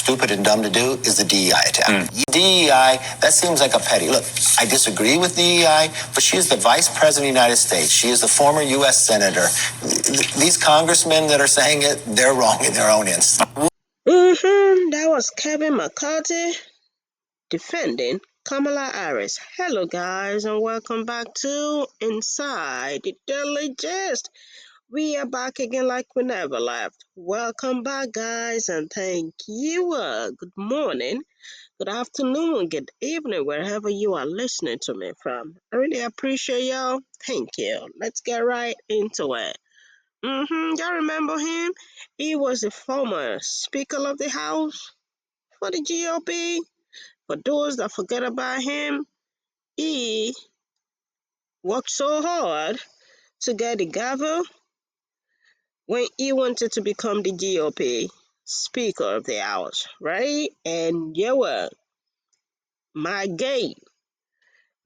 stupid and dumb to do is the DEI attack. DEI, that seems like a petty. Look, I disagree with DEI, but she is the Vice President of the United States. She is the former U.S. Senator. These congressmen that are saying it, they're wrong in their own instance. That was Kevin McCarthy defending Kamala Harris. Hello, guys, and welcome back to Inside the Daily Gist. We are back again like we never left. Welcome back, guys, and thank you. Good morning, good afternoon, good evening, wherever you are listening to me from. I really appreciate y'all. Thank you. Let's get right into it. Y'all remember him? He was the former Speaker of the House for the GOP. For those that forget about him, he worked so hard to get the gavel when he wanted to become the GOP Speaker of the House, right? And my gay,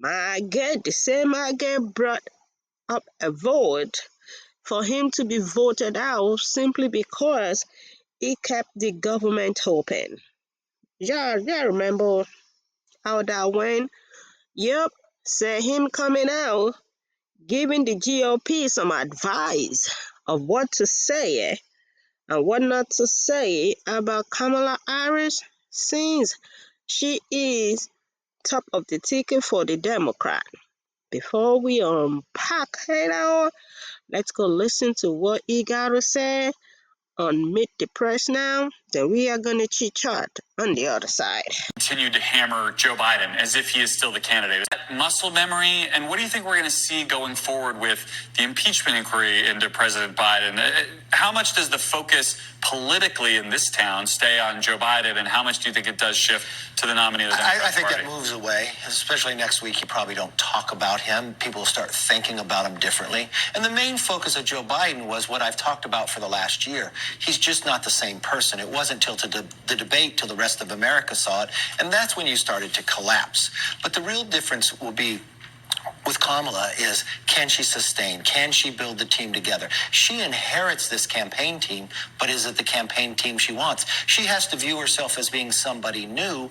the same my gay brought up a vote for him to be voted out simply because he kept the government open. Yeah, remember how that went? Yep, say him coming out, giving the GOP some advice of what to say and what not to say about Kamala Harris since she is top of the ticket for the Democrat. Before we unpack it, let's go listen to what he got to say on Meet the Press now. Then we are going to chit-chat on the other side. Continued to hammer Joe Biden as if he is still the candidate. Is that muscle memory? And what do you think we're going to see going forward with the impeachment inquiry into President Biden? How much does the focus politically in this town stay on Joe Biden, and how much do you think it does shift to the nominee of the Democratic I think Party? that moves away, especially next week. You probably don't talk about him. People will start thinking about him differently. And the main focus of Joe Biden was what I've talked about for the last year. He's just not the same person. It wasn't till the debate, till the rest of America saw it, and that's when you started to collapse. But the real difference will be with Kamala is, can she sustain? Can she build the team together? She inherits this campaign team, but is it the campaign team she wants? She has to view herself as being somebody new,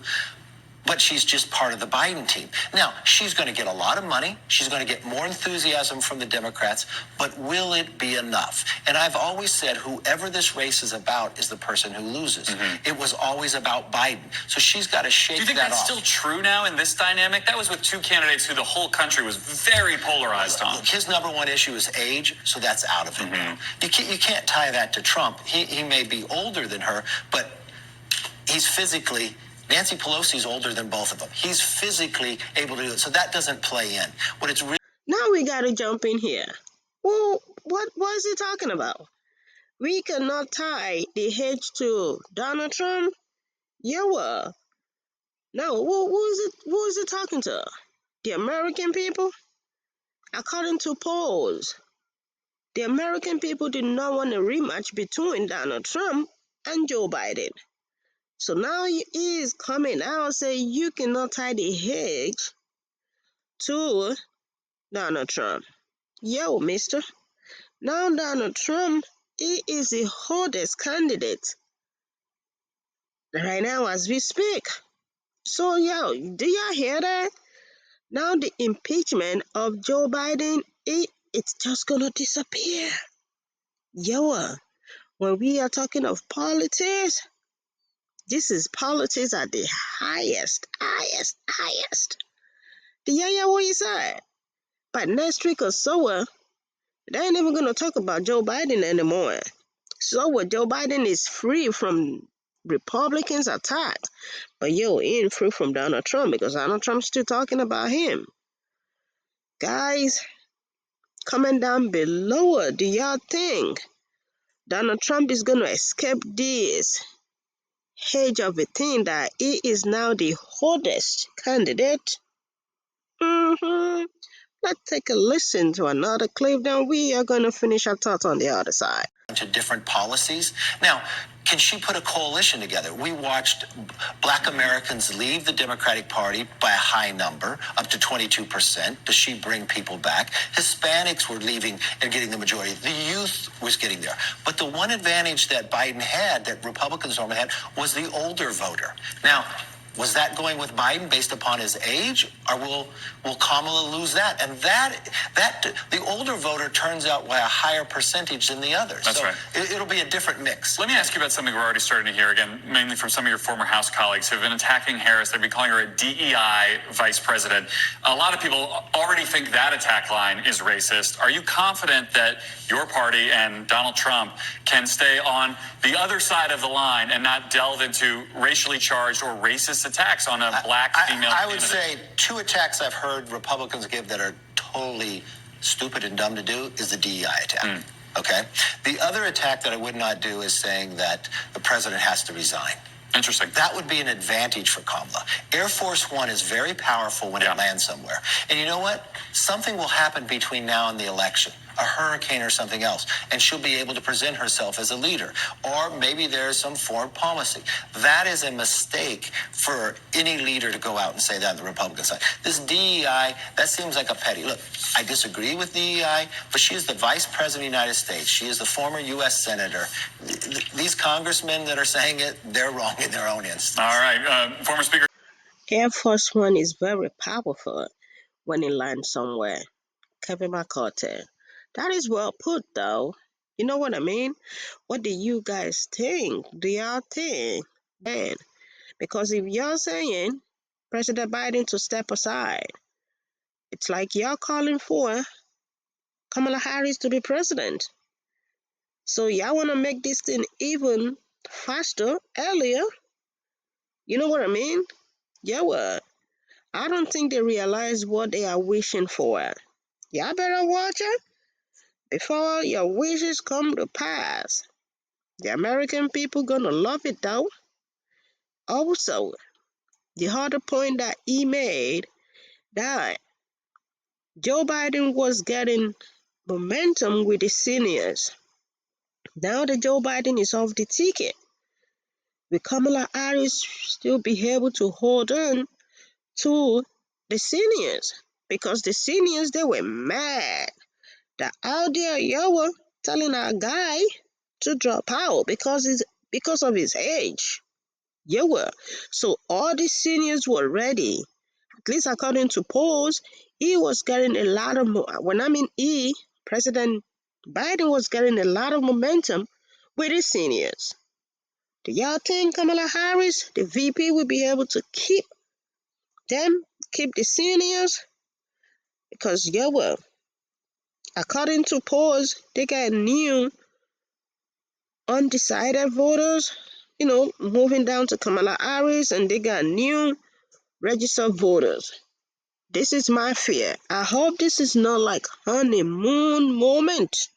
but she's just part of the Biden team. Now, she's going to get a lot of money. She's going to get more enthusiasm from the Democrats, but will it be enough? And I've always said whoever this race is about is the person who loses. It was always about Biden. So she's got to shake that off. Do you think that's still true now in this dynamic? That was with two candidates who the whole country was very polarized on. Look, his number one issue is age, so that's out of it now. You can't tie that to Trump. He may be older than her, but he's physically... Nancy Pelosi's older than both of them. He's physically able to do it, so that doesn't play in. What it's really... Now we got to jump in here. Well, what is he talking about? We cannot tie the H to Donald Trump? No, who is it talking to? The American people? According to polls, the American people did not want a rematch between Donald Trump and Joe Biden. So now he is coming out saying you cannot tie the H to Donald Trump. Yo, mister. Now Donald Trump, he is the hottest candidate right now as we speak. So, do y'all hear that? Now the impeachment of Joe Biden, it's just gonna disappear. When we are talking of politics, this is politics at the highest. Do y'all hear what he said? But next week or so, they ain't even gonna talk about Joe Biden anymore. So Joe Biden is free from Republicans' attacks, but he ain't free from Donald Trump because Donald Trump's still talking about him. Guys, comment down below, do y'all think Donald Trump is gonna escape this hedge of a thing that he is now the hottest candidate? Let's take a listen to another clip, then we are going to finish our thoughts on the other side. To different policies. Now, Can she put a coalition together? We watched Black Americans leave the Democratic Party by a high number, up to 22%. Does she bring people back? Hispanics were leaving and getting the majority. The youth was getting there. But the one advantage that Biden had, that Republicans normally had, was the older voter. Now, was that going with Biden based upon his age, or will Kamala lose that? And that the older voter turns out by a higher percentage than the others. That's so right. It'll be a different mix. Let me ask you about something we're already starting to hear again, mainly from some of your former House colleagues who have been attacking Harris. They've been calling her a DEI vice president. A lot of people already think that attack line is racist. Are you confident that your party and Donald Trump can stay on the other side of the line and not delve into racially charged or racist attacks on a black female I would candidate? say two attacks I've heard Republicans give that are totally stupid and dumb to do is the DEI attack. Okay? The other attack that I would not do is saying that the president has to resign. Interesting. That would be an advantage for Kamala. Air Force One is very powerful when it lands somewhere. And you know what? Something will happen between now and the election, a hurricane or something else, and she'll be able to present herself as a leader. Or maybe there's some foreign policy. That is a mistake for any leader to go out and say that on the Republican side. This DEI, that seems like a petty. Look, I disagree with DEI, but she is the vice president of the United States. She is the former U.S. senator. These congressmen that are saying it, they're wrong in their own instance. All right. Former Speaker. Air Force One is very powerful when it lands somewhere. Kevin McCarthy. That is well put, though. You know what I mean? What do you guys think? Do y'all think? Man, because if you're saying President Biden to step aside, it's like you're calling for Kamala Harris to be president. So y'all want to make this thing even faster, earlier. You know what I mean? Yeah, well, I don't think they realize what they are wishing for. Y'all better watch it before your wishes come to pass. The American people gonna love it though. Also, the other point that he made, that Joe Biden was getting momentum with the seniors. Now that Joe Biden is off the ticket, will Kamala Harris still be able to hold on to the seniors? Because the seniors, they were mad that out there you were telling our guy to drop out because of his age. You were. So all the seniors were ready. At least according to polls, he was getting a lot of when I mean President Biden was getting a lot of momentum with his seniors. Do y'all think Kamala Harris, the VP, will be able to keep the seniors? Because yeah, well, according to polls, they got new undecided voters, moving down to Kamala Harris, and they got new registered voters. This is my fear. I hope this is not like honeymoon moment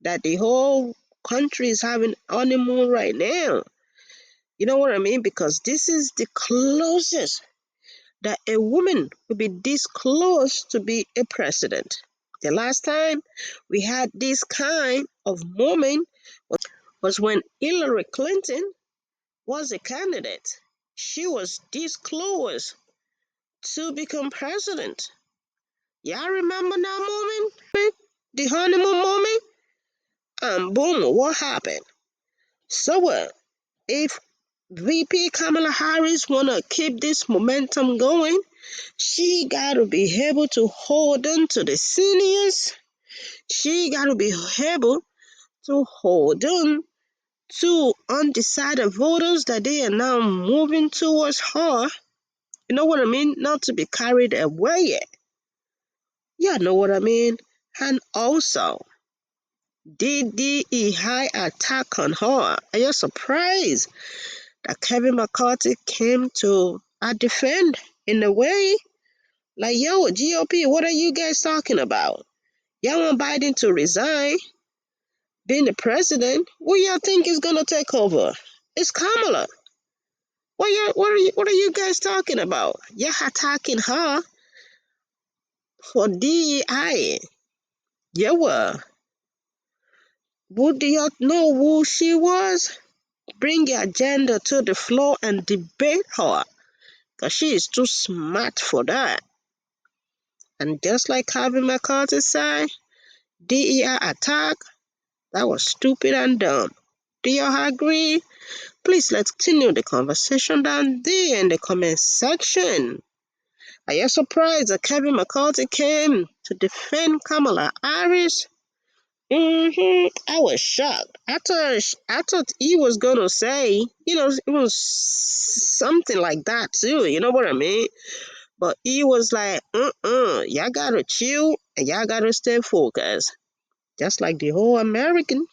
that the whole country is having honeymoon right now. You know what I mean? Because this is the closest that a woman will be this close to be a president. The last time we had this kind of moment was when Hillary Clinton was a candidate. She was this close to become president. Y'all remember that moment? The honeymoon moment? And boom, what happened? So if VP Kamala Harris wanna keep this momentum going, she gotta be able to hold on to the seniors. She gotta be able to hold on to undecided voters that they are now moving towards her. You know what I mean? Not to be carried away. You know what I mean? And also, DDE attack on her. Are you surprised that Kevin McCarthy came to defend in a way? Like, yo, GOP, what are you guys talking about? Y'all want Biden to resign, being the president? What y'all think is gonna take over? It's Kamala. What are you guys talking about? You're attacking her for DEI. Yeah, well, do y'all know who she was? bring your agenda to the floor and debate her, because she is too smart for that. And just like Kevin McCarthy said, DEI attack, that was stupid and dumb. Do y'all agree? Please let's continue the conversation down there in the comment section. Are you surprised that Kevin McCarthy came to defend Kamala Harris? I was shocked. I thought he was gonna say, it was something like that too. You know what I mean? But he was like, y'all gotta chill and y'all gotta stay focused. Just like the whole American,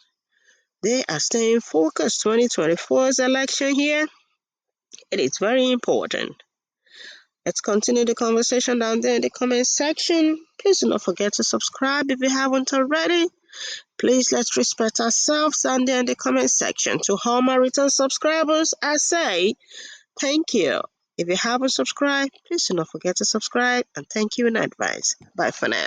they are staying focused. 2024's election here, it is very important. Let's continue the conversation down there in the comment section. Please do not forget to subscribe if you haven't already. Please let's respect ourselves down there in the comment section. To all my return subscribers, I say thank you. If you haven't subscribed, please do not forget to subscribe, and thank you in advance. Bye for now.